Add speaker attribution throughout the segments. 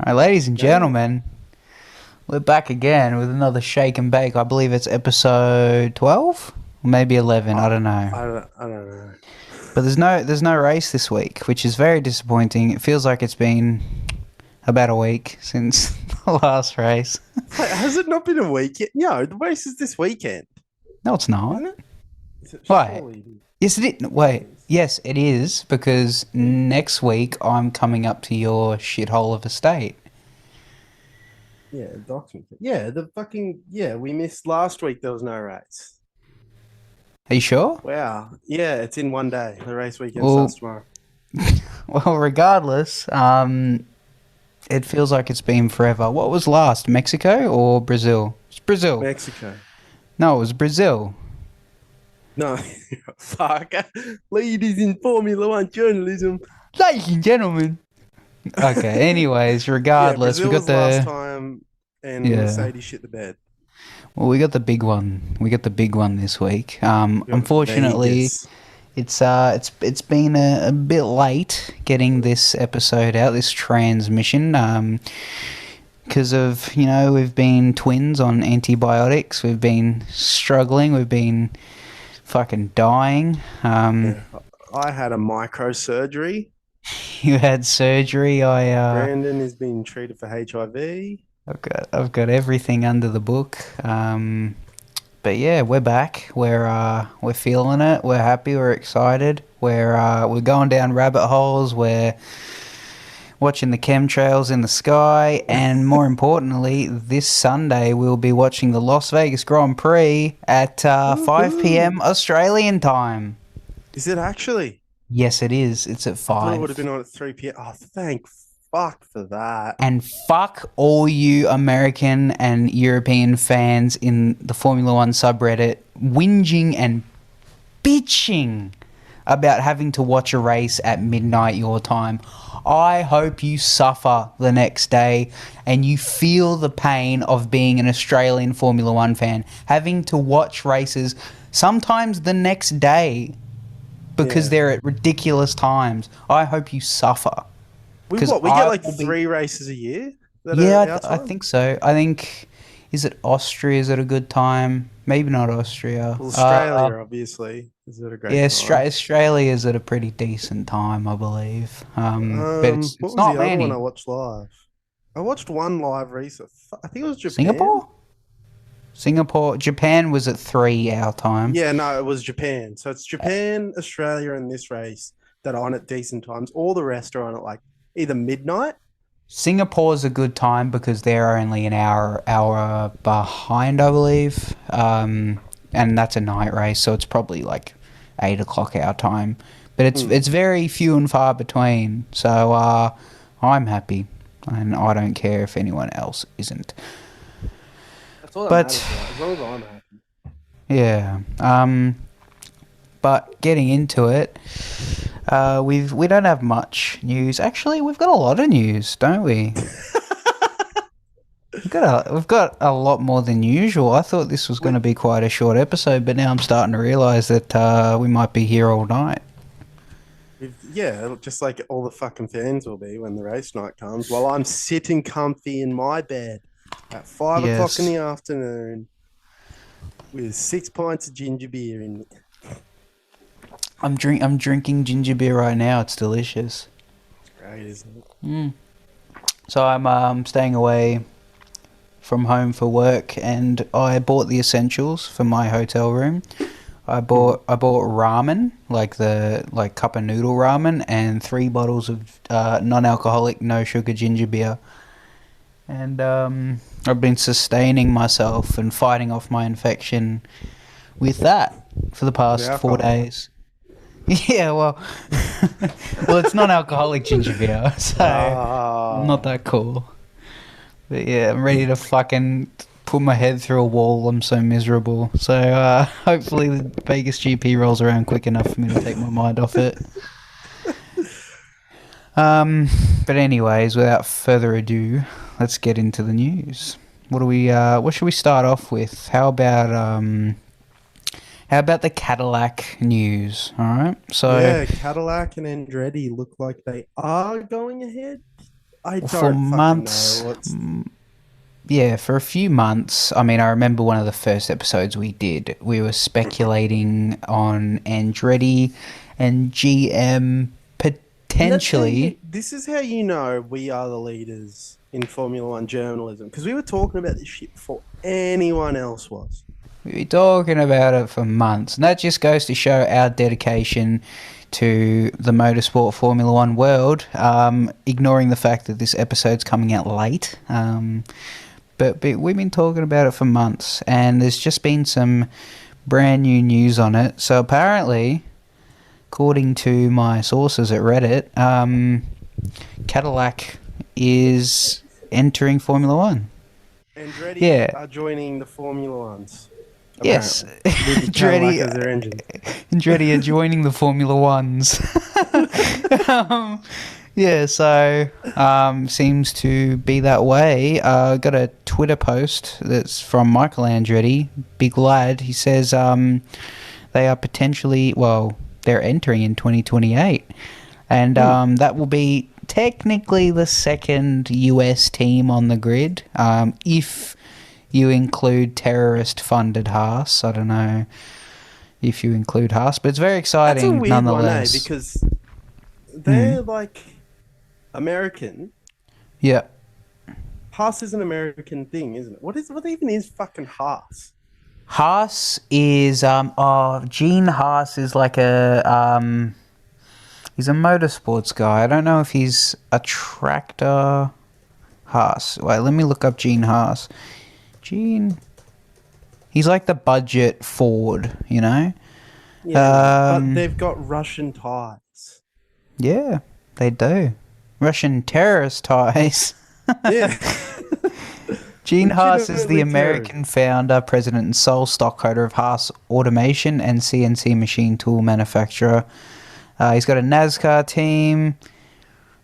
Speaker 1: All right, ladies and
Speaker 2: Yeah.
Speaker 1: gentlemen, we're back again with another shake and bake. I believe it's episode 12, or maybe 11. I
Speaker 2: I,
Speaker 1: don't know.
Speaker 2: I don't know.
Speaker 1: But there's no race this week, which is very disappointing. It feels like it's been about a week since the last race.
Speaker 2: Wait, has it not been a weekend? No, the race is this weekend,
Speaker 1: No, it's not.
Speaker 2: isn't it? Is it
Speaker 1: Wait.
Speaker 2: surely?
Speaker 1: Yes, it is.
Speaker 2: It
Speaker 1: Wait.
Speaker 2: is.
Speaker 1: Yes, it is because next week I'm coming up to your shithole of a state.
Speaker 2: Yeah, document. Yeah, the fucking We missed last week. There was no race.
Speaker 1: Are you sure?
Speaker 2: Wow. Yeah, it's in one day. The race weekend starts
Speaker 1: Well,
Speaker 2: tomorrow.
Speaker 1: well, regardless, it feels like it's been forever. What was last, Mexico or Brazil? It's Brazil.
Speaker 2: Mexico.
Speaker 1: No, it was Brazil.
Speaker 2: No, fuck. Ladies in Formula One journalism.
Speaker 1: Ladies and gentlemen. Okay, anyways,
Speaker 2: Yeah,
Speaker 1: regardless, we
Speaker 2: Brazil
Speaker 1: got
Speaker 2: was last
Speaker 1: the
Speaker 2: time, and
Speaker 1: yeah.
Speaker 2: Mercedes shit the bed.
Speaker 1: Well, we got the big one. We got the big one this week.
Speaker 2: We got
Speaker 1: Unfortunately,
Speaker 2: Vegas.
Speaker 1: it's been a bit late getting this episode out, this transmission. Because of we've been twins on antibiotics. We've been struggling. We've been fucking dying.
Speaker 2: Yeah, I had a microsurgery.
Speaker 1: You had surgery.
Speaker 2: Brandon is being treated for HIV.
Speaker 1: I've got everything under the book. But yeah, we're back. We're feeling it. We're happy. We're excited. We're going down rabbit holes. We're watching the chemtrails in the sky, and more importantly, this Sunday we'll be watching the Las Vegas Grand Prix at 5 p.m.
Speaker 2: Woohoo!
Speaker 1: Australian time.
Speaker 2: Is it actually?
Speaker 1: Yes, it is. It's at
Speaker 2: I thought it would have
Speaker 1: 5.
Speaker 2: been on at 3 p.m. Oh, thank fuck for that.
Speaker 1: And fuck all you American and European fans in the Formula One subreddit whinging and bitching about having to watch a race at midnight your time. I hope you suffer the next day and you feel the pain of being an Australian Formula One fan, having to watch races sometimes the next day because
Speaker 2: Yeah.
Speaker 1: they're at ridiculous times. I hope you suffer.
Speaker 2: We
Speaker 1: Because
Speaker 2: what? We get
Speaker 1: I
Speaker 2: like
Speaker 1: will be.
Speaker 2: three races a year that
Speaker 1: Yeah,
Speaker 2: are our
Speaker 1: I
Speaker 2: time.
Speaker 1: think so. I think. Is it Austria? Is it a good time? Maybe not Austria.
Speaker 2: Well, Australia, obviously, is at a
Speaker 1: Yeah,
Speaker 2: great time.
Speaker 1: Australia is at a pretty decent time, I believe. But
Speaker 2: What
Speaker 1: it's
Speaker 2: was
Speaker 1: not
Speaker 2: the other one I
Speaker 1: many.
Speaker 2: watched live? I watched one live recent. I think it was Japan.
Speaker 1: Singapore? Japan was at 3 our time.
Speaker 2: Yeah, no, it was Japan. So it's Japan, Australia, and this race that are on at decent times. All the rest are on at like either midnight.
Speaker 1: Singapore's a good time because they're only an hour behind, I believe. And that's a night race, so it's probably like 8 o'clock our time. But it's
Speaker 2: Hmm.
Speaker 1: very few and far between. So I'm happy, and I don't care if anyone else isn't.
Speaker 2: That's all that
Speaker 1: But
Speaker 2: matters, right? As long as I'm happy.
Speaker 1: yeah, but getting into it, we don't have much news. Actually, we've got a lot of news, don't we? We've got a lot more than usual. I thought this was going
Speaker 2: We,
Speaker 1: to be quite a short episode, but now I'm starting to realise that we might be here all night.
Speaker 2: yeah, just like all the fucking fans will be when the race night comes, while I'm sitting comfy in my bed at 5 o'clock in the
Speaker 1: Yes,
Speaker 2: afternoon with 6 pints of ginger beer in me.
Speaker 1: I'm drinking ginger beer right now. It's delicious.
Speaker 2: It's great, isn't it?
Speaker 1: Mm. So I'm staying away from home for work, and I bought the essentials for my hotel room.
Speaker 2: Mm.
Speaker 1: I bought ramen, like cup of noodle ramen, and 3 bottles of non-alcoholic, no sugar ginger beer. And I've been sustaining myself and fighting off my infection with that for the
Speaker 2: With
Speaker 1: past four
Speaker 2: alcohol.
Speaker 1: days. Yeah, well, well, it's non-alcoholic ginger beer, so I'm not
Speaker 2: Ah,
Speaker 1: that cool. But yeah, I'm ready to fucking put my head through a wall. I'm so miserable. So hopefully the Vegas GP rolls around quick enough for me to take my mind off it. Um, but anyways, without further ado, let's get into the news. What should we start off with? How about the Cadillac news? All right. So
Speaker 2: yeah, Cadillac and Andretti look like they are going ahead. I
Speaker 1: for
Speaker 2: don't fucking know
Speaker 1: months.
Speaker 2: what's.
Speaker 1: Yeah, for a few months. I mean, I remember one of the first episodes we did. We were speculating on Andretti and GM
Speaker 2: And that's how
Speaker 1: potentially.
Speaker 2: this is how you know we are the leaders in Formula One journalism because we were talking about this shit before anyone else was.
Speaker 1: We were talking about it for months, and that just goes to show our dedication to the motorsport Formula One world. Ignoring the fact that this episode's coming out late. But we've been talking about it for months, and there's just been some brand new news on it. So apparently, according to my sources at Reddit, Cadillac is entering Formula One.
Speaker 2: Andretti
Speaker 1: Yeah,
Speaker 2: are joining the Formula Ones,
Speaker 1: yes,
Speaker 2: apparently, with Cadillac as their engine.
Speaker 1: Andretti are joining the Formula Ones. um, yeah, so seems to be that way. Got a Twitter post that's from Michael Andretti, big lad. He says they are potentially, well, they're entering in 2028, and that will be technically the second US team on the grid, if you include terrorist-funded Haas. I don't know if you include Haas, but it's very
Speaker 2: That's a
Speaker 1: exciting
Speaker 2: weird one, eh?
Speaker 1: nonetheless.
Speaker 2: Because they're like American.
Speaker 1: Yeah.
Speaker 2: Haas is an American thing, isn't it? What even is fucking Haas?
Speaker 1: Haas is Gene Haas is like he's a motorsports guy. I don't know if he's a tractor Haas. Wait, let me look up Gene Haas. He's like the budget Ford, you know?
Speaker 2: Yeah, but they've got Russian ties.
Speaker 1: Yeah, they do. Russian terrorist ties.
Speaker 2: Yeah.
Speaker 1: Gene Haas is the
Speaker 2: Legitimately
Speaker 1: American founder, president, and sole stockholder of Haas Automation and CNC machine tool manufacturer. He's got a NASCAR team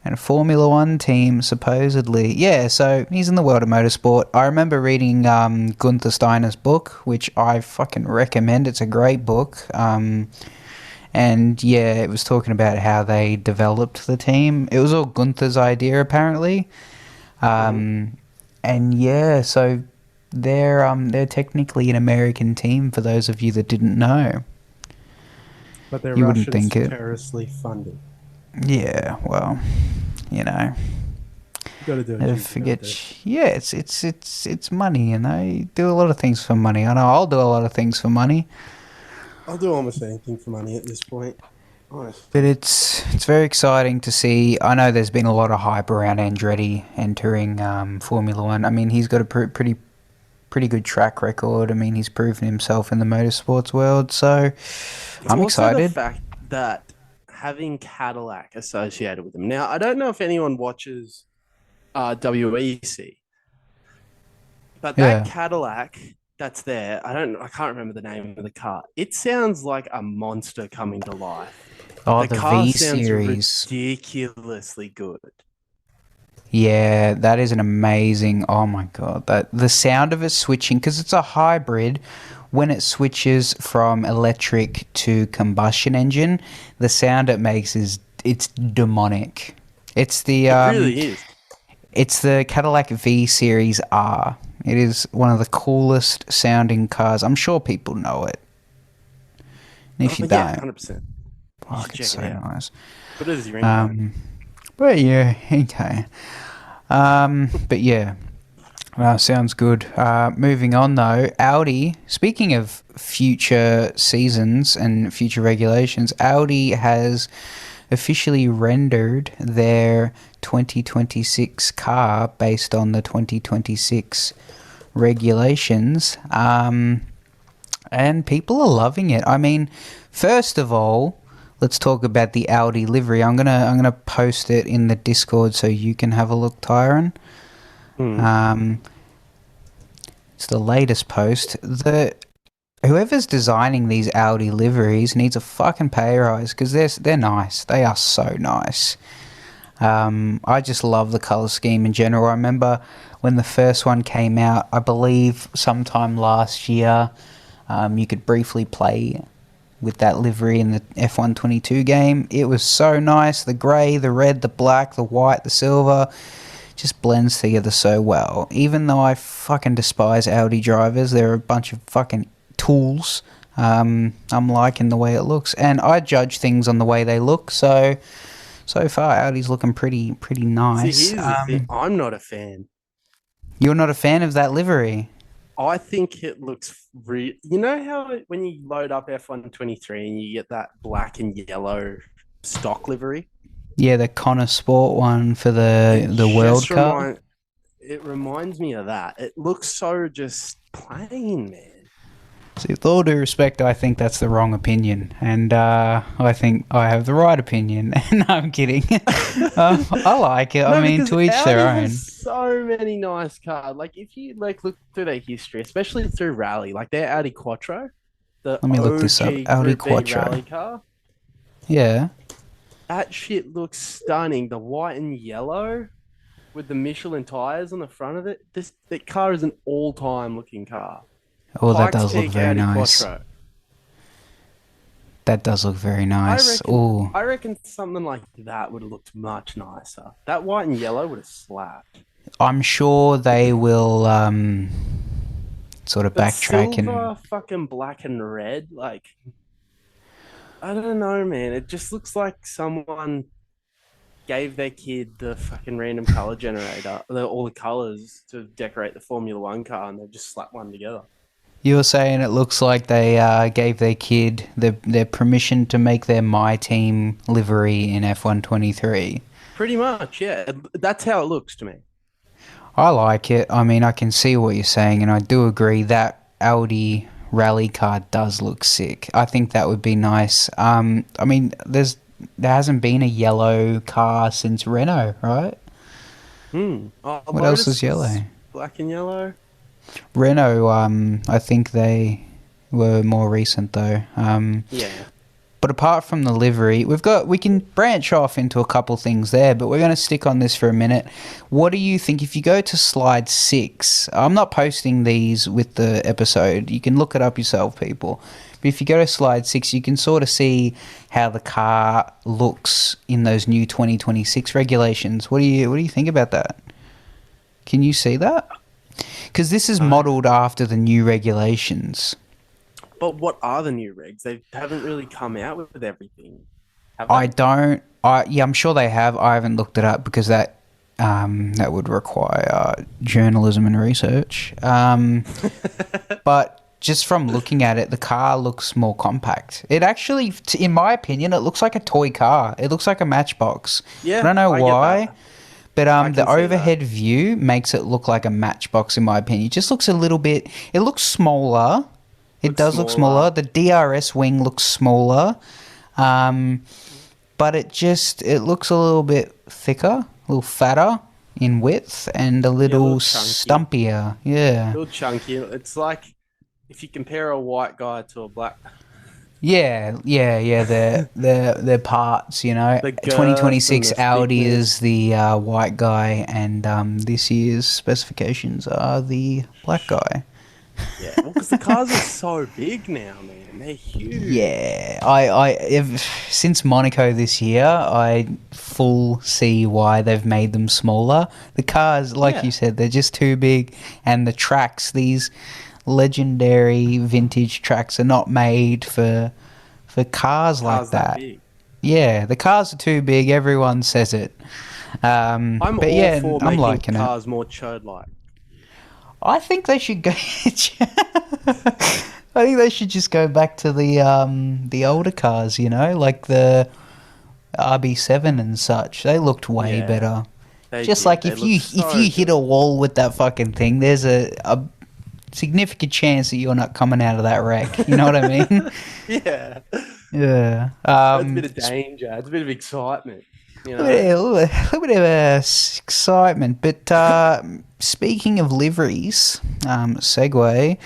Speaker 1: and a Formula One team, supposedly. Yeah, so he's in the world of motorsport. I remember reading Gunther Steiner's book, which I fucking recommend. It's a great book. And yeah, it was talking about how they developed the team. It was all Gunther's idea, apparently. And yeah, so they're technically an American team for those of you that didn't know.
Speaker 2: But they're
Speaker 1: You
Speaker 2: Russians
Speaker 1: wouldn't think it.
Speaker 2: terroristly funded.
Speaker 1: Yeah, well, you know,
Speaker 2: You gotta do it.
Speaker 1: never forget. Yeah, it's money. You know, you do a lot of things for money. I know I'll do a lot of things for money.
Speaker 2: I'll do almost anything for money at this point. Honestly.
Speaker 1: But it's very exciting to see. I know there's been a lot of hype around Andretti entering Formula One. I mean, he's got a pretty good track record. I mean, he's proven himself in the motorsports world. So I'm
Speaker 2: Also the
Speaker 1: excited.
Speaker 2: fact that having Cadillac associated with them. Now, I don't know if anyone watches WEC, but that
Speaker 1: Yeah.
Speaker 2: Cadillac that's there, I can't remember the name of the car. It sounds like a monster coming to life.
Speaker 1: Oh,
Speaker 2: The
Speaker 1: the
Speaker 2: car
Speaker 1: V
Speaker 2: sounds
Speaker 1: series.
Speaker 2: ridiculously good.
Speaker 1: Yeah, that is an amazing. Oh my god, that the sound of it switching, because it's a hybrid. When it switches from electric to combustion engine, the sound it makes it's demonic. It's the
Speaker 2: It really is.
Speaker 1: it's the Cadillac V Series R. It is one of the coolest sounding cars. I'm sure people know it. And if you
Speaker 2: Yeah,
Speaker 1: don't,
Speaker 2: 100%.
Speaker 1: fuck, it's so
Speaker 2: check it out.
Speaker 1: nice.
Speaker 2: Put it as your ringtone.
Speaker 1: But yeah, okay. But yeah, sounds good. Moving on though, Audi. Speaking of future seasons and future regulations, Audi has officially rendered their 2026 car based on the 2026 regulations. And people are loving it. I mean, first of all, let's talk about the Audi livery. I'm gonna post it in the Discord so you can have a look, Tyron. It's the latest post. Whoever's designing these Audi liveries needs a fucking pay rise because they're nice. They are so nice. I just love the color scheme in general. I remember when the first one came out, I believe sometime last year, you could briefly play with that livery in the F122 game. It was so nice. The grey, the red, the black, the white, the silver, just blends together so well. Even though I fucking despise Audi drivers, they're a bunch of fucking tools. I'm liking the way it looks, and I judge things on the way they look. So far, Audi's looking pretty nice.
Speaker 2: See, here's the thing. I'm not a fan.
Speaker 1: You're not a fan of that livery?
Speaker 2: I think it looks You know how when you load up F123 and you get that black and yellow stock livery?
Speaker 1: Yeah, the Connor Sport one for the World Cup.
Speaker 2: It reminds me of that. It looks so just plain, man.
Speaker 1: See, with all due respect, I think that's the wrong opinion, and I think I have the right opinion. No, I'm kidding. I like it.
Speaker 2: No,
Speaker 1: I mean, to each
Speaker 2: Audi
Speaker 1: their own.
Speaker 2: has so many nice cars. Like if you look through their history, especially through rally, like their Audi Quattro, the
Speaker 1: Let me look this up.
Speaker 2: OG
Speaker 1: Audi
Speaker 2: Group B
Speaker 1: Quattro.
Speaker 2: rally car.
Speaker 1: Yeah.
Speaker 2: That shit looks stunning. The white and yellow with the Michelin tires on the front of it. That car is an all-time looking car.
Speaker 1: Oh, that
Speaker 2: Pikes
Speaker 1: does look
Speaker 2: Peak
Speaker 1: very
Speaker 2: Audi
Speaker 1: nice.
Speaker 2: Quattro.
Speaker 1: That does look very nice. Oh,
Speaker 2: I reckon something like that would have looked much nicer. That white and yellow would have slapped.
Speaker 1: I'm sure they will sort of
Speaker 2: But
Speaker 1: backtrack
Speaker 2: silver, fucking black and red, like I don't know, man. It just looks like someone gave their kid the fucking random color generator, all the colors to decorate the Formula One car, and they just slapped one together.
Speaker 1: You were saying it looks like they gave their kid their permission to make their My Team livery in F123.
Speaker 2: Pretty much, yeah. That's how it looks to me.
Speaker 1: I like it. I mean, I can see what you're saying, and I do agree that Audi rally car does look sick. I think that would be nice. I mean, there hasn't been a yellow car since Renault, right?
Speaker 2: Oh,
Speaker 1: What else is yellow?
Speaker 2: Black and yellow.
Speaker 1: Renault, I think they were more recent though.
Speaker 2: Yeah.
Speaker 1: But apart from the livery, we can branch off into a couple things there, but we're going to stick on this for a minute. What do you think if you go to slide 6? I'm not posting these with the episode. You can look it up yourself, people. But if you go to slide 6, you can sort of see how the car looks in those new 2026 regulations. What do you think about that? Can you see that? Because this is modelled after the new regulations.
Speaker 2: But what are the new regs? They haven't really come out with everything. Have
Speaker 1: they? I'm sure they have. I haven't looked it up because that would require journalism and research. But just from looking at it, the car looks more compact. It actually, in my opinion, it looks like a toy car. It looks like a Matchbox.
Speaker 2: Yeah,
Speaker 1: I don't know why. But the overhead view makes it look like a Matchbox, in my opinion. It just looks a little bit... It looks smaller. It does look smaller. The DRS wing looks smaller. But it looks a little bit thicker, a little fatter in width, and a little stumpier. Yeah.
Speaker 2: A little chunky. It's like if you compare a white guy to a black...
Speaker 1: Yeah. They're parts, you know. 2026 Audi is the white guy, and this year's specifications are the black guy.
Speaker 2: Yeah, well, because the cars are so big now, man. They're huge.
Speaker 1: Yeah, since Monaco this year, I full see why they've made them smaller. The cars, like you said, they're just too big, and the tracks, these legendary vintage tracks, are not made for cars like that.
Speaker 2: Big.
Speaker 1: Yeah, the cars are too big. Everyone says it.
Speaker 2: I'm all for
Speaker 1: I'm
Speaker 2: making
Speaker 1: liking
Speaker 2: cars more chode-like.
Speaker 1: I think they should go. I think they should just go back to the older cars. You know, like the RB7 and such. They looked way better. If you hit a wall with that fucking thing, there's a significant chance that you're not coming out of that wreck. You know what I mean?
Speaker 2: Yeah.
Speaker 1: Yeah.
Speaker 2: It's a bit of danger. It's a bit of excitement. You know?
Speaker 1: A little bit of excitement. But speaking of liveries, segue,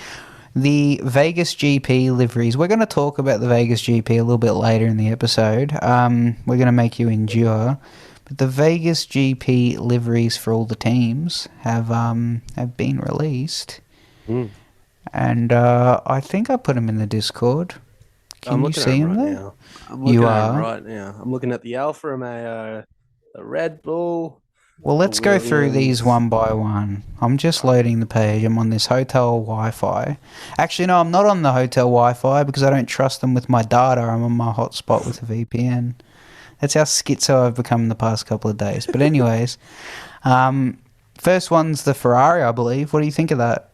Speaker 1: the Vegas GP liveries. We're going to talk about the Vegas GP a little bit later in the episode. We're going to make you endure. But the Vegas GP liveries for all the teams have been released. And I think I put them in the Discord. Can you
Speaker 2: looking at
Speaker 1: see
Speaker 2: it
Speaker 1: him
Speaker 2: right
Speaker 1: there?
Speaker 2: now. I'm
Speaker 1: You
Speaker 2: looking at it
Speaker 1: are.
Speaker 2: right now. I'm looking at the Alfa Romeo, the Red Bull,
Speaker 1: Well,
Speaker 2: the
Speaker 1: let's go through these
Speaker 2: Williams.
Speaker 1: one by one. I'm just
Speaker 2: Right.
Speaker 1: loading the page. I'm on this hotel Wi-Fi. Actually, no, I'm not on the hotel Wi-Fi because I don't trust them with my data. I'm on my hotspot with a VPN. That's how schizo I've become in the past couple of days. But anyways, um, first one's the Ferrari, I believe. What do you think of that?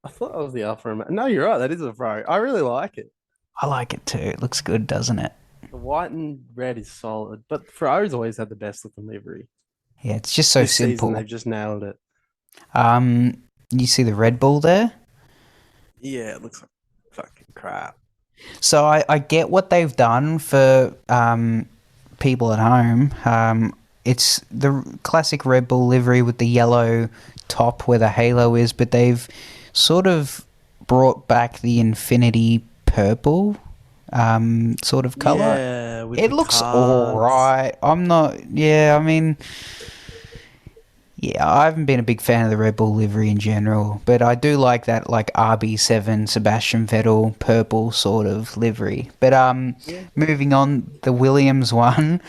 Speaker 2: I thought that was the Alfa Romeo. No, you're right. That is a Ferrari. I really like it.
Speaker 1: I like it too. It looks good, doesn't it?
Speaker 2: The white and red is solid, but Ferrari's always had the best looking livery.
Speaker 1: Yeah, it's just so
Speaker 2: This season,
Speaker 1: simple.
Speaker 2: they've just nailed it.
Speaker 1: You see the Red Bull there?
Speaker 2: Yeah, it looks like fucking crap.
Speaker 1: So I get what they've done for people at home. It's the classic Red Bull livery with the yellow top where the halo is, but they've sort of brought back the infinity purple sort of color.
Speaker 2: Yeah, with
Speaker 1: It
Speaker 2: the
Speaker 1: looks
Speaker 2: cards.
Speaker 1: alright. I'm not. Yeah, I mean, yeah, I haven't been a big fan of the Red Bull livery in general, but I do like that like RB7 Sebastian Vettel purple sort of livery. But
Speaker 2: Yeah,
Speaker 1: moving on, the Williams one.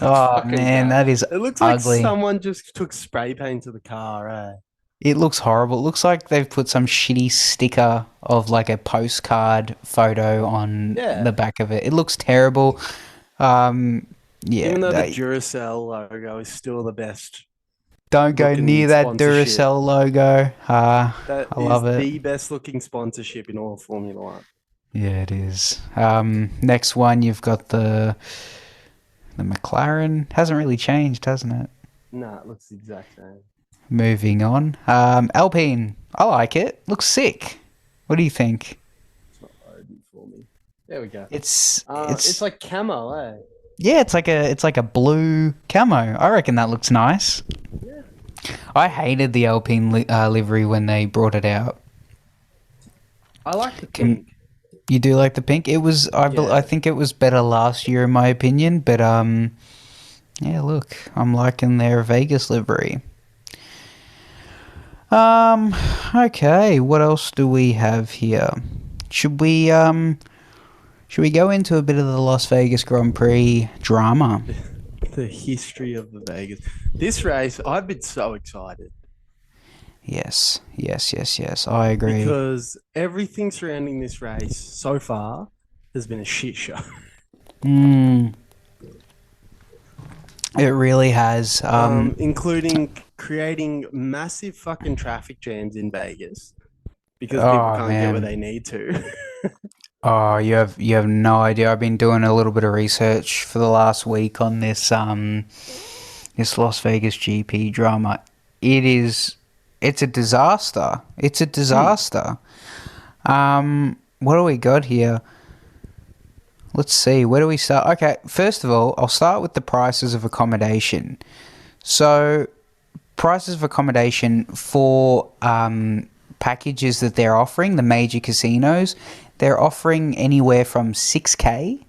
Speaker 1: Oh
Speaker 2: fucking
Speaker 1: man,
Speaker 2: crap.
Speaker 1: that is
Speaker 2: It looks like
Speaker 1: ugly.
Speaker 2: someone just took spray paint to the car, eh?
Speaker 1: It looks horrible. It looks like they've put some shitty sticker of like a postcard photo on the
Speaker 2: Yeah.
Speaker 1: back of it. It looks terrible. Um, yeah,
Speaker 2: Even though the Duracell logo is still the best
Speaker 1: don't go
Speaker 2: looking
Speaker 1: near that
Speaker 2: sponsorship.
Speaker 1: Duracell logo.
Speaker 2: That
Speaker 1: I
Speaker 2: is
Speaker 1: love it.
Speaker 2: the best looking sponsorship in all of Formula One.
Speaker 1: Yeah, it is. Next one, you've got the McLaren. Hasn't really changed, hasn't it?
Speaker 2: Nah, it looks the exact same.
Speaker 1: Moving on. Alpine. I like it. Looks sick. What do you think?
Speaker 2: It's not loading for me. There we go.
Speaker 1: It's
Speaker 2: It's
Speaker 1: it's
Speaker 2: like camo, eh?
Speaker 1: yeah, it's like a blue camo. I reckon that looks nice.
Speaker 2: Yeah.
Speaker 1: I hated the Alpine livery when they brought it out.
Speaker 2: I like the
Speaker 1: Can
Speaker 2: pink.
Speaker 1: you do like the pink? It was I
Speaker 2: Yeah.
Speaker 1: think it was better last year in my opinion, but yeah, look, I'm liking their Vegas livery. Um, okay, what else do we have here? Should we should we go into a bit of the Las Vegas Grand Prix drama?
Speaker 2: The history of the Vegas. This race, I've been so excited
Speaker 1: Yes, yes, yes, yes. I agree.
Speaker 2: because everything surrounding this race so far has been a shit show.
Speaker 1: Mm, it really has.
Speaker 2: Including creating massive fucking traffic jams in Vegas because people
Speaker 1: Oh
Speaker 2: can't get where
Speaker 1: man.
Speaker 2: they need to.
Speaker 1: Oh, you have no idea. I've been doing a little bit of research for the last week on this Las Vegas GP drama. It is it's a disaster. It's a
Speaker 2: Hmm.
Speaker 1: disaster. What do we got here? Let's see. Where do we start? Okay, first of all, I'll start with the prices of accommodation. So, prices of accommodation for packages that they're offering, the major casinos, they're offering anywhere from 6K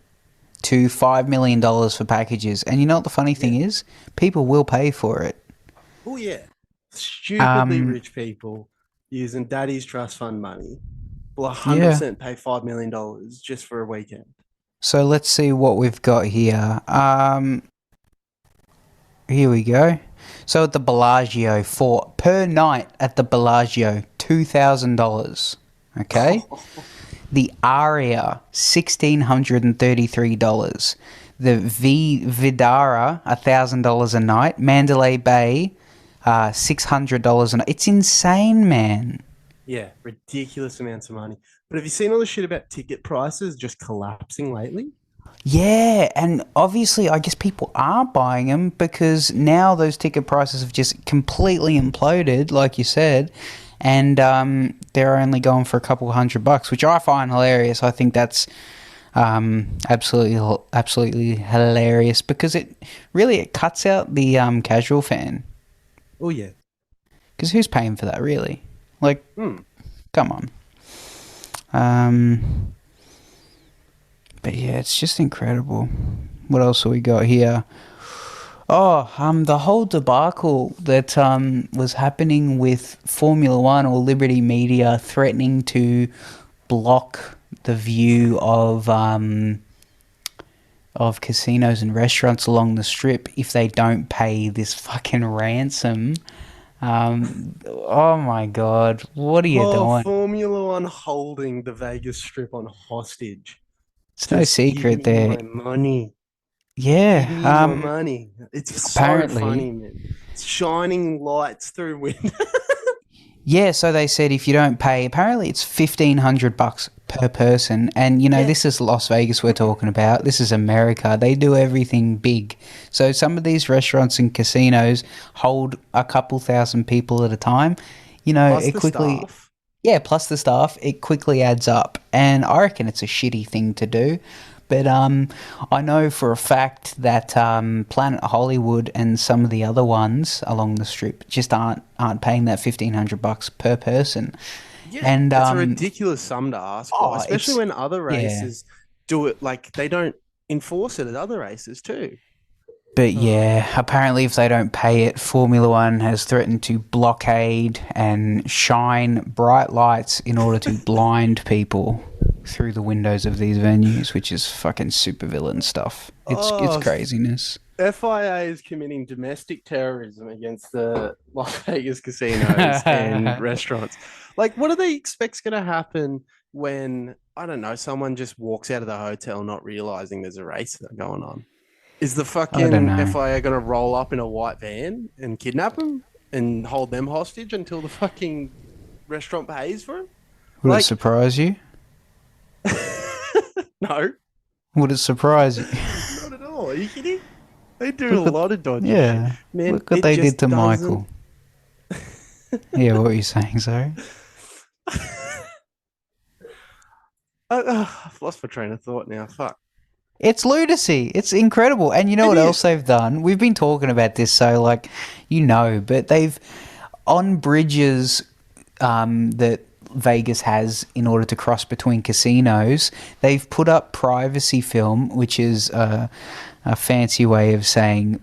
Speaker 1: to $5 million for packages. And you know what the funny thing
Speaker 2: Yeah.
Speaker 1: is? People will pay for it.
Speaker 2: Oh yeah. Stupidly
Speaker 1: Um,
Speaker 2: rich people using daddy's trust fund money will
Speaker 1: yeah.
Speaker 2: 100% pay $5 million just for a weekend.
Speaker 1: So let's see what we've got here. Here we go. So at the Bellagio, for per night at the Bellagio, $2,000. Okay. The Aria, $1,633. The Vidara, $1,000 a night. Mandalay Bay, $600 a night. It's insane, man.
Speaker 2: Yeah, ridiculous amounts of money. But have you seen all the shit about ticket prices just collapsing lately?
Speaker 1: Yeah, and obviously, I guess people are buying them because now those ticket prices have just completely imploded, like you said, and they're only going for a couple $100, which I find hilarious. I think that's absolutely hilarious because it cuts out the casual fan.
Speaker 2: Oh yeah.
Speaker 1: Because who's paying for that, really? Like,
Speaker 2: Hmm.
Speaker 1: come on. Um, but yeah, it's just incredible. What else have we got here? Oh, the whole debacle that was happening with Formula One or Liberty Media threatening to block the view of casinos and restaurants along the strip if they don't pay this fucking ransom. Oh my god, what are you
Speaker 2: Oh,
Speaker 1: doing?
Speaker 2: Formula One holding the Vegas Strip on hostage.
Speaker 1: It's no
Speaker 2: Just give
Speaker 1: secret
Speaker 2: me
Speaker 1: there.
Speaker 2: my money. Give
Speaker 1: Yeah.
Speaker 2: me my money. It's so
Speaker 1: Apparently,
Speaker 2: funny, man. It's shining lights through windows.
Speaker 1: yeah. So they said if you don't pay, apparently it's $1,500 per person, and
Speaker 2: Yeah.
Speaker 1: this is Las Vegas we're talking about. This is America. They do everything big. So some of these restaurants and casinos hold a couple thousand people at a time.
Speaker 2: Plus
Speaker 1: It
Speaker 2: the
Speaker 1: quickly.
Speaker 2: staff.
Speaker 1: Yeah, plus the staff, it quickly adds up, and I reckon it's a shitty thing to do. But I know for a fact that Planet Hollywood and some of the other ones along the strip just aren't paying that $1,500 per person.
Speaker 2: Yeah,
Speaker 1: And
Speaker 2: it's a ridiculous sum to ask for,
Speaker 1: oh,
Speaker 2: especially
Speaker 1: it's
Speaker 2: when other
Speaker 1: yeah.
Speaker 2: races do it. Like they don't enforce it at other races too.
Speaker 1: But
Speaker 2: Oh,
Speaker 1: yeah, apparently if they don't pay it, Formula One has threatened to blockade and shine bright lights in order to blind people through the windows of these venues, which is fucking supervillain stuff. It's
Speaker 2: oh,
Speaker 1: craziness.
Speaker 2: FIA is committing domestic terrorism against the Las Vegas casinos and restaurants. Like, what do they expect's going to happen when, I don't know, someone just walks out of the hotel not realizing there's a race going on? Is the
Speaker 1: I don't
Speaker 2: fucking
Speaker 1: know.
Speaker 2: FIA going to roll up in a white van and kidnap them and hold them hostage until the fucking restaurant pays for them?
Speaker 1: Would it
Speaker 2: Like,
Speaker 1: surprise you?
Speaker 2: no,
Speaker 1: Would it surprise you?
Speaker 2: not at all. Are you kidding? They do a
Speaker 1: Look at
Speaker 2: lot of dodgy shit.
Speaker 1: yeah.
Speaker 2: Man,
Speaker 1: Look what
Speaker 2: it
Speaker 1: they did
Speaker 2: just
Speaker 1: to
Speaker 2: doesn't.
Speaker 1: Michael. Yeah, what were you saying? Sorry.
Speaker 2: I've lost my train of thought now. Fuck.
Speaker 1: It's lunacy. It's incredible. And you know
Speaker 2: It
Speaker 1: what else
Speaker 2: is.
Speaker 1: they've done? We've been talking about this, so like, but they've on bridges that Vegas has in order to cross between casinos. They've put up privacy film, which is a fancy way of saying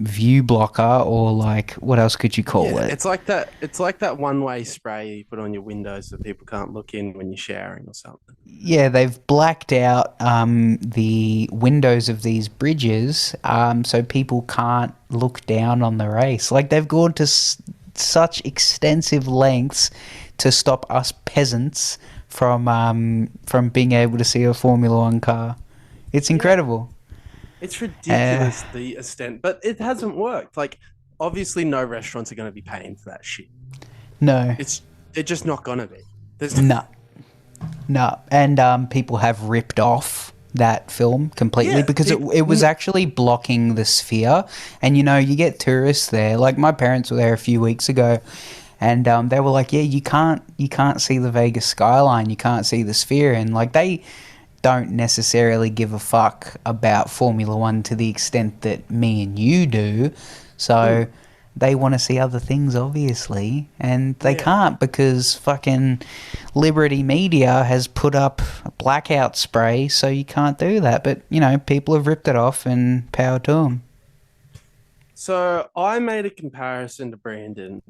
Speaker 1: view blocker, or like what else could you call
Speaker 2: Yeah,
Speaker 1: it?
Speaker 2: it's like that. It's like that one-way spray you put on your windows so people can't look in when you're showering or something.
Speaker 1: Yeah, they've blacked out the windows of these bridges so people can't look down on the race. Like they've gone to such extensive lengths to stop us peasants from being able to see a Formula One car. It's
Speaker 2: Yeah,
Speaker 1: incredible.
Speaker 2: it's
Speaker 1: Uh,
Speaker 2: ridiculous the extent, but it hasn't worked. Like, obviously, no restaurants are going to be paying for that shit.
Speaker 1: no,
Speaker 2: It's they're just not going to be. There's
Speaker 1: no, no, and people have ripped off that film completely
Speaker 2: yeah,
Speaker 1: because
Speaker 2: people.
Speaker 1: it was actually blocking the sphere. And you get tourists there. Like my parents were there a few weeks ago, and they were like, "Yeah, you can't see the Vegas skyline, you can't see the sphere," and like they don't necessarily give a fuck about Formula One to the extent that me and you do. So
Speaker 2: Mm,
Speaker 1: they want to see other things, obviously, and they
Speaker 2: yeah.
Speaker 1: can't because fucking Liberty Media has put up a blackout spray, so you can't do that. But, people have ripped it off and power to them.
Speaker 2: So I made a comparison to Brandon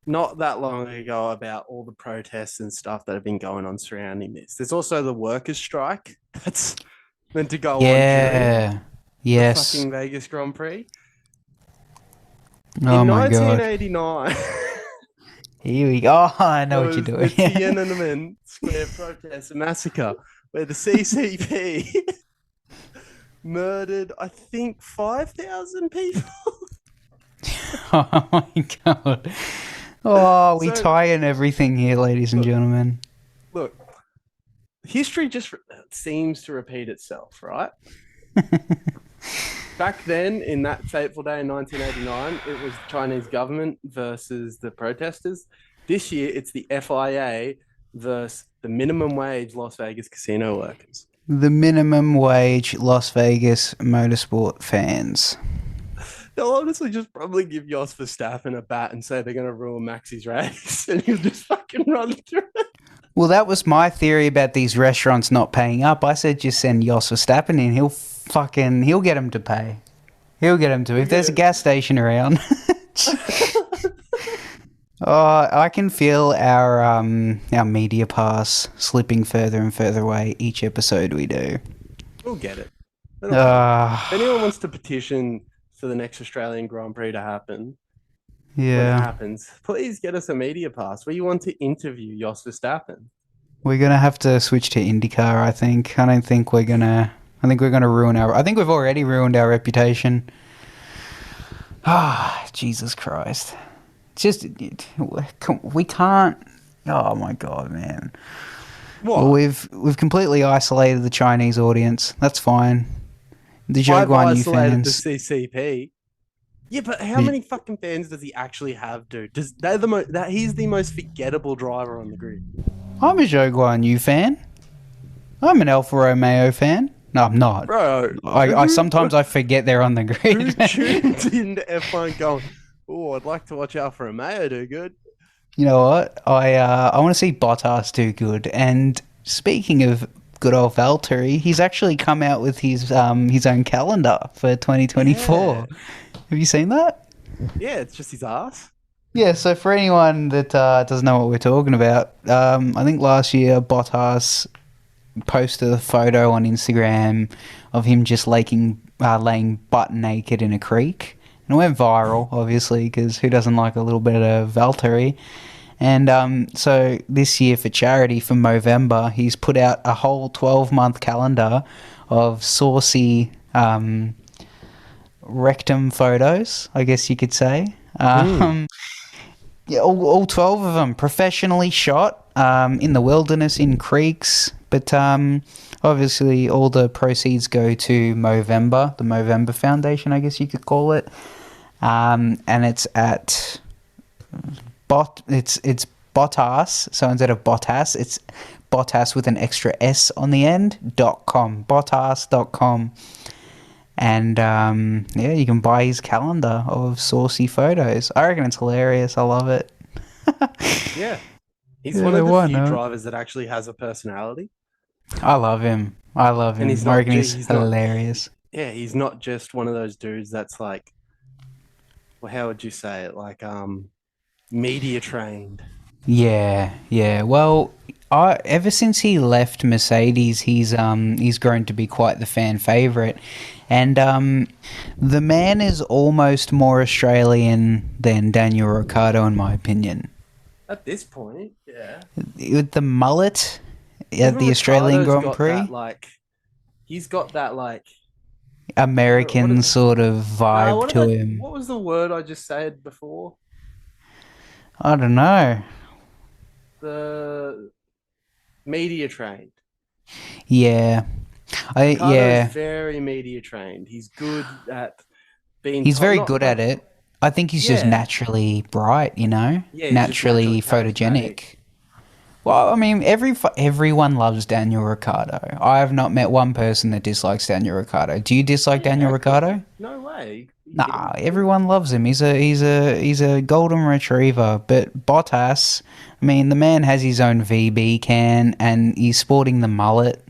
Speaker 2: not that long ago about all the protests and stuff that have been going on surrounding this. There's also the workers' strike that's meant to go on during
Speaker 1: Yeah.
Speaker 2: the
Speaker 1: Yes.
Speaker 2: fucking Vegas Grand Prix.
Speaker 1: Oh
Speaker 2: In
Speaker 1: my god.
Speaker 2: 1989,
Speaker 1: Here we go. Oh, I know
Speaker 2: there
Speaker 1: what you're
Speaker 2: was the
Speaker 1: doing.
Speaker 2: Tiananmen Square protest and massacre where the CCP murdered, I think, 5,000 people.
Speaker 1: Oh my god. Oh, we
Speaker 2: So,
Speaker 1: tie in everything here, ladies and
Speaker 2: look,
Speaker 1: gentlemen.
Speaker 2: look, history just seems to repeat itself, right? Back then, in that fateful day in 1989, it was the Chinese government versus the protesters. This year, it's the FIA versus the minimum wage Las Vegas casino workers.
Speaker 1: The minimum wage Las Vegas motorsport fans.
Speaker 2: They'll honestly just probably give Jos Verstappen a bat and say they're going to ruin Maxi's race, and he'll just fucking run through it.
Speaker 1: Well, that was my theory about these restaurants not paying up. I said just send Jos Verstappen in. He'll get him to pay. He'll get him to. If there's a gas station around. I can feel our media pass slipping further and further away each episode we do.
Speaker 2: We'll get it. It'll come. If
Speaker 1: Uh,
Speaker 2: anyone wants to petition for the next Australian Grand Prix to happen, when it
Speaker 1: yeah.
Speaker 2: happens, please get us a media pass. We want to interview Jos Verstappen.
Speaker 1: We're gonna have to switch to IndyCar, I think. I don't think we're gonna I think we're gonna ruin our I think we've already ruined our reputation. Ah, Jesus Christ. It's just we can't. Oh my god, man. Well,
Speaker 2: What?
Speaker 1: we've completely isolated the Chinese audience. That's fine. The
Speaker 2: I've
Speaker 1: Zhou Yu
Speaker 2: isolated the
Speaker 1: fans.
Speaker 2: CCP. Yeah, but how
Speaker 1: The,
Speaker 2: many fucking fans does he actually have, dude? Does they're the most that he's the most forgettable driver on the grid.
Speaker 1: I'm a Zhou Yu fan. I'm an Alfa Romeo fan. No, I'm not.
Speaker 2: Bro,
Speaker 1: I sometimes I forget they're on the
Speaker 2: who
Speaker 1: grid.
Speaker 2: tuned into F1 going, oh, I'd like to watch Alfa Romeo do good.
Speaker 1: You know what? I want to see Bottas do good. And speaking of good old Valtteri, he's actually come out with his own calendar for 2024.
Speaker 2: Yeah.
Speaker 1: Have you seen that?
Speaker 2: Yeah, it's just his ass.
Speaker 1: Yeah. So for anyone that doesn't know what we're talking about, I think last year Bottas posted a photo on Instagram of him just laying butt naked in a creek. And it went viral, obviously, because who doesn't like a little bit of Valtteri? And so this year for charity, for Movember, he's put out a whole 12-month calendar of saucy rectum photos, I guess you could say. Yeah, all 12 of them professionally shot in the wilderness, in creeks. But obviously all the proceeds go to Movember, the Movember Foundation, I guess you could call it. And it's at it's Bottas, so instead of Bottas, it's Bottas with an extra S on the end, .com, Bottas.com. And yeah, you can buy his calendar of saucy photos. I reckon it's hilarious. I love it.
Speaker 2: Yeah. He's
Speaker 1: Yeah,
Speaker 2: one of the
Speaker 1: why
Speaker 2: few
Speaker 1: not?
Speaker 2: drivers that actually has a personality.
Speaker 1: I love him. I love
Speaker 2: And
Speaker 1: him. I reckon he's hilarious.
Speaker 2: yeah, he's not just one of those dudes that's like, well, how would you say it? Like, media trained.
Speaker 1: Yeah, yeah. Well, ever since he left Mercedes, he's grown to be quite the fan favorite, and the man is almost more Australian than Daniel Ricciardo, in my opinion.
Speaker 2: At this point, yeah.
Speaker 1: With the mullet at
Speaker 2: Even
Speaker 1: the Australian
Speaker 2: Ricciardo's
Speaker 1: Grand
Speaker 2: got
Speaker 1: Prix,
Speaker 2: that, like, he's got that, like, what
Speaker 1: American
Speaker 2: is it?
Speaker 1: sort of vibe to him.
Speaker 2: What was the word I just said before?
Speaker 1: I don't know.
Speaker 2: The media trained.
Speaker 1: Yeah,
Speaker 2: Ricardo's
Speaker 1: yeah.
Speaker 2: very media trained. He's good at being
Speaker 1: He's very
Speaker 2: not
Speaker 1: good
Speaker 2: like
Speaker 1: at it. I think he's just
Speaker 2: yeah.
Speaker 1: naturally bright,
Speaker 2: Yeah, he's just naturally
Speaker 1: naturally
Speaker 2: charismatic.
Speaker 1: photogenic. Well, I mean, everyone loves Daniel Ricciardo. I have not met one person that dislikes Daniel Ricciardo. Do you dislike
Speaker 2: Yeah,
Speaker 1: Daniel
Speaker 2: how could
Speaker 1: Ricciardo?
Speaker 2: you? No way. You
Speaker 1: Nah,
Speaker 2: kidding?
Speaker 1: everyone loves him. He's a golden retriever. But Bottas, I mean, the man has his own VB can, and he's sporting the mullet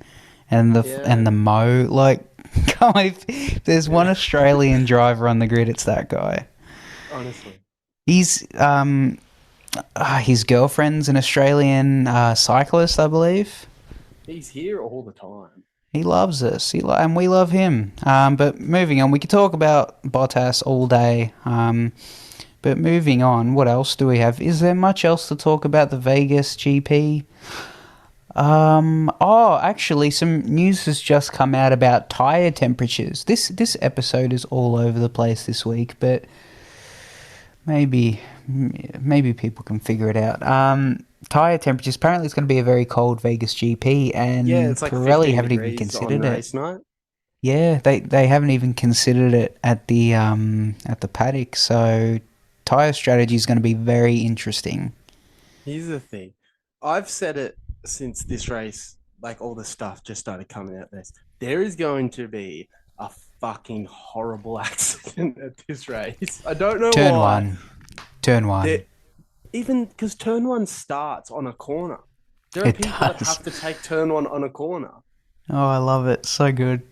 Speaker 1: and
Speaker 2: Yeah.
Speaker 1: the mo. Like, come on, if there's one Australian driver on the grid, it's that guy.
Speaker 2: Honestly.
Speaker 1: He's his girlfriend's an Australian cyclist, I believe.
Speaker 2: He's here all the time.
Speaker 1: He loves us, and we love him. But moving on, we could talk about Bottas all day. But moving on, what else do we have? Is there much else to talk about the Vegas GP? Actually, some news has just come out about tire temperatures. This episode is all over the place this week, but maybe people can figure it out. Tire temperatures. Apparently, it's going to be a very cold Vegas GP, and
Speaker 2: Yeah, it's like
Speaker 1: Pirelli
Speaker 2: 15
Speaker 1: haven't even
Speaker 2: degrees
Speaker 1: considered
Speaker 2: on
Speaker 1: it.
Speaker 2: race night.
Speaker 1: Yeah, they haven't even considered it at the paddock. So tire strategy is going to be very interesting.
Speaker 2: Here's the thing. I've said it since this race, like all the stuff just started coming out there. There is going to be a fucking horrible accident at this race. I don't know
Speaker 1: Turn
Speaker 2: why.
Speaker 1: one, turn one.
Speaker 2: There- Even because turn one starts on a corner. There are
Speaker 1: It
Speaker 2: people that
Speaker 1: does.
Speaker 2: have to take turn one on a corner.
Speaker 1: Oh, I love it. So good.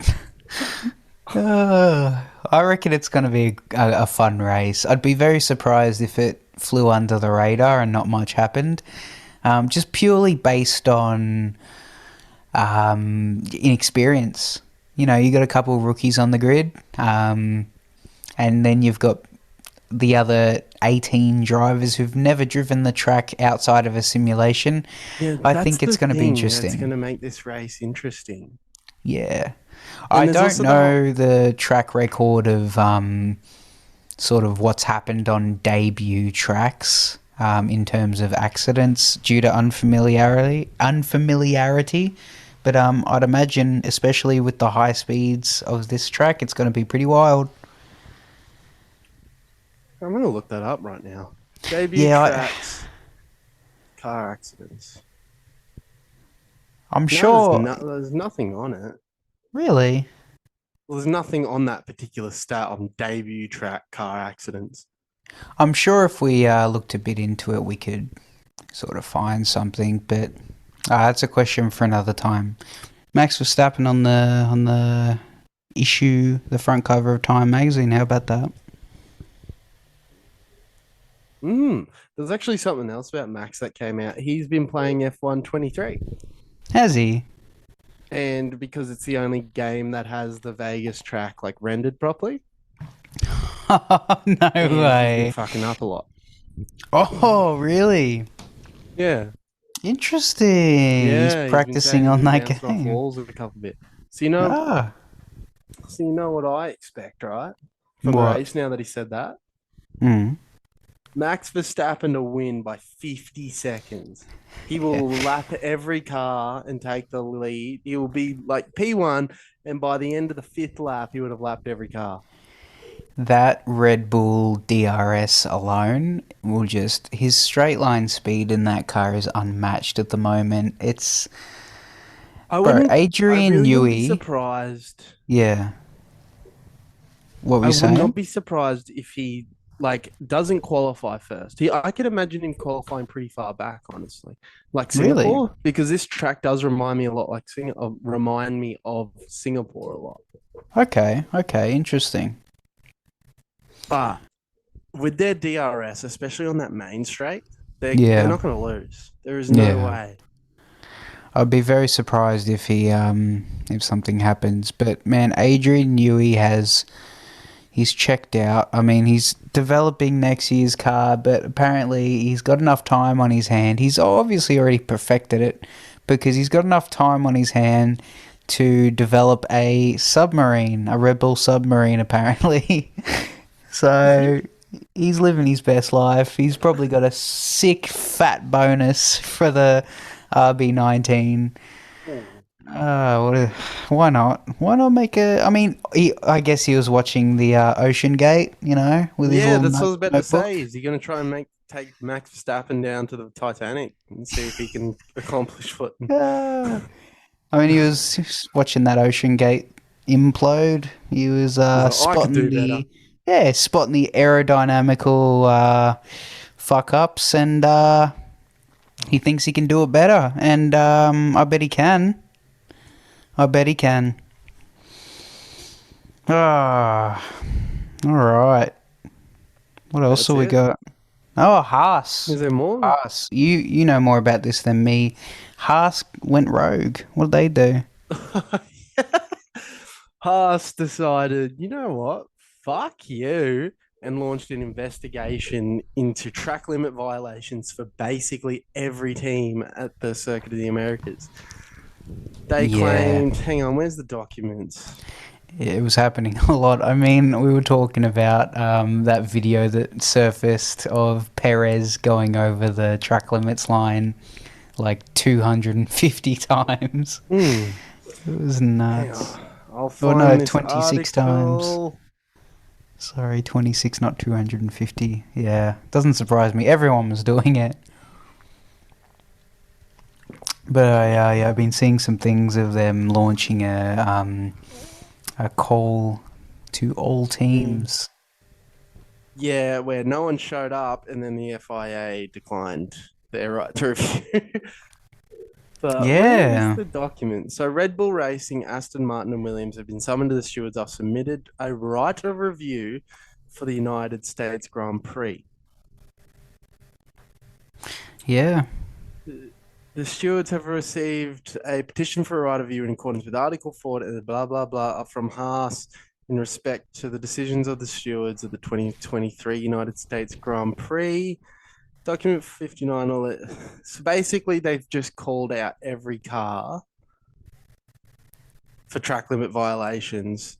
Speaker 1: I reckon it's going to be a fun race. I'd be very surprised if it flew under the radar and not much happened. Just purely based on inexperience. You know, you got a couple of rookies on the grid, and then you've got the other 18 drivers who've never driven the track outside of a simulation.
Speaker 2: Yeah,
Speaker 1: I
Speaker 2: that's
Speaker 1: think
Speaker 2: the
Speaker 1: it's going to be
Speaker 2: thing that's going
Speaker 1: interesting.
Speaker 2: to make this race interesting.
Speaker 1: Yeah. I
Speaker 2: And there's
Speaker 1: don't
Speaker 2: also the whole.
Speaker 1: know the track record of sort of what's happened on debut tracks in terms of accidents due to unfamiliarity. But I'd imagine, especially with the high speeds of this track, it's going to be pretty wild.
Speaker 2: I'm going to look that up right now. Debut
Speaker 1: Yeah,
Speaker 2: tracks, car accidents.
Speaker 1: I'm
Speaker 2: No, there's
Speaker 1: sure.
Speaker 2: there's nothing on it.
Speaker 1: Really,
Speaker 2: Well, there's nothing on that particular stat on debut track car accidents.
Speaker 1: I'm sure if we looked a bit into it, we could sort of find something. But that's a question for another time. Max Verstappen on the issue, the front cover of Time magazine. How about that?
Speaker 2: There's actually something else about Max that came out. He's been playing F1 23.
Speaker 1: Has he?
Speaker 2: And because it's the only game that has the Vegas track like rendered properly,
Speaker 1: No
Speaker 2: and he's been
Speaker 1: way.
Speaker 2: fucking up a lot.
Speaker 1: Oh, really?
Speaker 2: Yeah.
Speaker 1: Interesting. He's
Speaker 2: Yeah, he's been
Speaker 1: practicing
Speaker 2: saying he's
Speaker 1: on
Speaker 2: been
Speaker 1: that
Speaker 2: bouncing off
Speaker 1: game.
Speaker 2: walls a couple bit.
Speaker 1: Ah,
Speaker 2: So you know what I expect, right? From the
Speaker 1: what?
Speaker 2: race now that he said that?
Speaker 1: Hmm.
Speaker 2: Max Verstappen to win by 50 seconds. He
Speaker 1: Yeah.
Speaker 2: will lap every car and take the lead. He will be like P1, and by the end of the fifth lap, he would have lapped every car.
Speaker 1: That Red Bull DRS alone will just his straight line speed in that car is unmatched at the moment. It's
Speaker 2: I
Speaker 1: bro,
Speaker 2: wouldn't, I
Speaker 1: Adrian
Speaker 2: really wouldn't be
Speaker 1: Newey.
Speaker 2: surprised.
Speaker 1: Yeah. What were
Speaker 2: I
Speaker 1: you
Speaker 2: would
Speaker 1: saying?
Speaker 2: not be surprised if he like doesn't qualify first. I could imagine him qualifying pretty far back, honestly, like
Speaker 1: Really?
Speaker 2: Singapore, because this track does remind me a lot like remind me of Singapore a lot.
Speaker 1: Okay, okay, interesting.
Speaker 2: But with their DRS, especially on that main straight, they're
Speaker 1: Yeah.
Speaker 2: not going to lose. There is no
Speaker 1: Yeah.
Speaker 2: way.
Speaker 1: I'd be very surprised if something happens. But man, Adrian Newey he's checked out. I mean, he's developing next year's car, but apparently he's got enough time on his hand. He's obviously already perfected it because he's got enough time on his hand to develop a submarine, a Red Bull submarine, apparently. So he's living his best life. He's probably got a sick fat bonus for the RB19. Why not? Why not make a? I mean, I guess he was watching the Ocean Gate, you know, with his
Speaker 2: Yeah,
Speaker 1: little
Speaker 2: that's what I was about to
Speaker 1: notebook.
Speaker 2: say. Is he going to try and take Max Verstappen down to the Titanic and see if he can accomplish what?
Speaker 1: Uh, I mean, he was watching that Ocean Gate implode. He was
Speaker 2: He's like, I could
Speaker 1: spotting
Speaker 2: do better.
Speaker 1: the spotting the aerodynamical fuck ups, and he thinks he can do it better. And I bet he can. I bet he can. Ah, all right. What else
Speaker 2: That's
Speaker 1: have we
Speaker 2: it.
Speaker 1: got? Oh, Haas.
Speaker 2: Is there more?
Speaker 1: Haas. You know more about this than me. Haas went rogue. What did they do?
Speaker 2: Haas decided, you know what? Fuck you. And launched an investigation into track limit violations for basically every team at the Circuit of the Americas. They
Speaker 1: Yeah,
Speaker 2: claimed, hang on, where's the documents?
Speaker 1: it was happening a lot. I mean, we were talking about that video that surfaced of Perez going over the track limits line like 250 times.
Speaker 2: Hmm.
Speaker 1: It was
Speaker 2: Hang
Speaker 1: nuts.
Speaker 2: on. I'll
Speaker 1: Oh no,
Speaker 2: find this
Speaker 1: 26 times.
Speaker 2: article.
Speaker 1: Sorry, 26, not 250. Yeah, doesn't surprise me. Everyone was doing it. But yeah, I've been seeing some things of them launching a call to all teams.
Speaker 2: Yeah, where no one showed up and then the FIA declined their right to review. But where is
Speaker 1: Yeah,
Speaker 2: the document? So Red Bull Racing, Aston Martin, and Williams have been summoned to the stewards. I've submitted a right of review for the United States Grand Prix.
Speaker 1: Yeah.
Speaker 2: The stewards have received a petition for a right of view in accordance with Article 4 and blah, blah, blah from Haas in respect to the decisions of the stewards of the 2023 United States Grand Prix. Document 59. All it. So basically, they've just called out every car for track limit violations.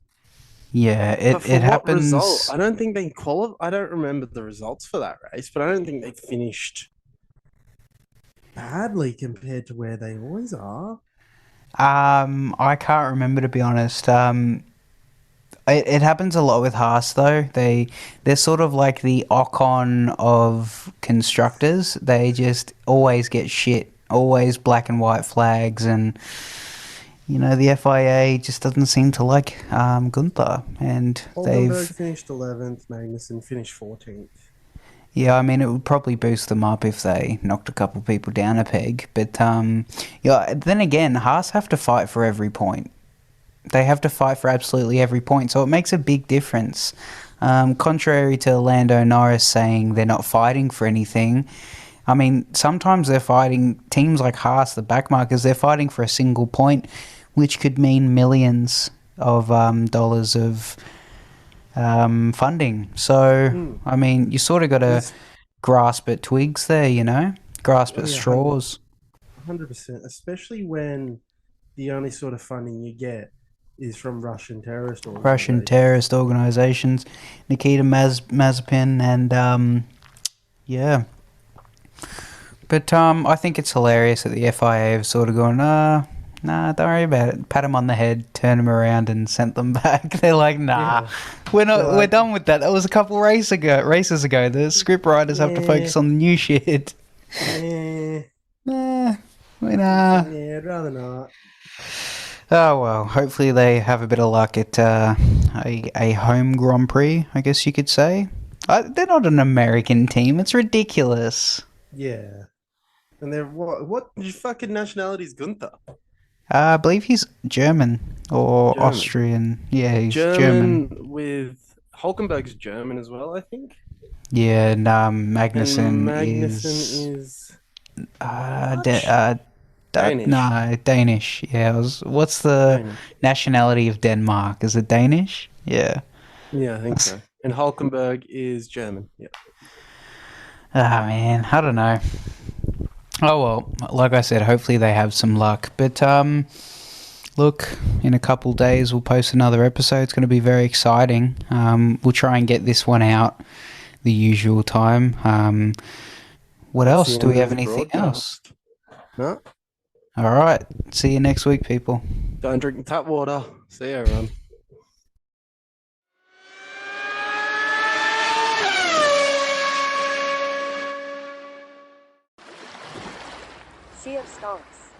Speaker 1: Yeah,
Speaker 2: But for
Speaker 1: it
Speaker 2: what result?
Speaker 1: happens.
Speaker 2: I don't think they qualify. I don't remember the results for that race, but I don't think they finished badly compared to where they always are.
Speaker 1: I can't remember, to be honest. It happens a lot with Haas though. They're sort of like the Ocon of constructors. They just always get shit, always black and white flags, and the FIA just doesn't seem to like Gunther, and
Speaker 2: Oldenburg
Speaker 1: they've
Speaker 2: finished 11th, Magnussen finished 14th.
Speaker 1: yeah. I mean, it would probably boost them up if they knocked a couple people down a peg, but yeah. Then again, Haas have to fight for every point. They have to fight for absolutely every point, so it makes a big difference. Contrary to Lando Norris saying they're not fighting for anything, I mean, sometimes they're fighting, teams like Haas, the backmarkers, they're fighting for a single point, which could mean millions of dollars of funding. So, I mean, you sort of got to grasp at twigs there, grasp at
Speaker 2: Yeah,
Speaker 1: straws.
Speaker 2: 100%, especially when the only sort of funding you get is from Russian terrorist
Speaker 1: Russian
Speaker 2: organizations.
Speaker 1: terrorist organizations, Nikita Mazepin, and yeah. But I think it's hilarious that the FIA have sort of gone, nah, don't worry about it. Pat them on the head, turn them around, and sent them back. They're like, nah,
Speaker 2: Yeah.
Speaker 1: we're not.
Speaker 2: They're
Speaker 1: We're
Speaker 2: like,
Speaker 1: done with that. That was a couple races ago. The script writers have to focus on the new shit. Nah, nah.
Speaker 2: Yeah, I'd rather not.
Speaker 1: Oh well. Hopefully they have a bit of luck at a home Grand Prix, I guess you could say. They're not an American team. It's ridiculous.
Speaker 2: Yeah. And they're what fucking nationality is Gunther?
Speaker 1: I believe he's German or
Speaker 2: German.
Speaker 1: Austrian. Yeah, he's German.
Speaker 2: With Hulkenberg's German as well, I think.
Speaker 1: Yeah, and Magnussen,
Speaker 2: And Magnussen is Danish.
Speaker 1: No, Danish. Yeah, what's the
Speaker 2: Danish.
Speaker 1: nationality of Denmark? Is it Danish? Yeah.
Speaker 2: Yeah, I think so. And Hulkenberg is German. Yeah.
Speaker 1: Ah, man, I don't know. Oh well, like I said, hopefully they have some luck. But look, in a couple days we'll post another episode. It's going to be very exciting. We'll try and get this one out the usual time. What else? Do we have anything else?
Speaker 2: No.
Speaker 1: All right. See you next week, people.
Speaker 2: Don't drink tap water. See you, everyone.
Speaker 3: Sea of Skunks.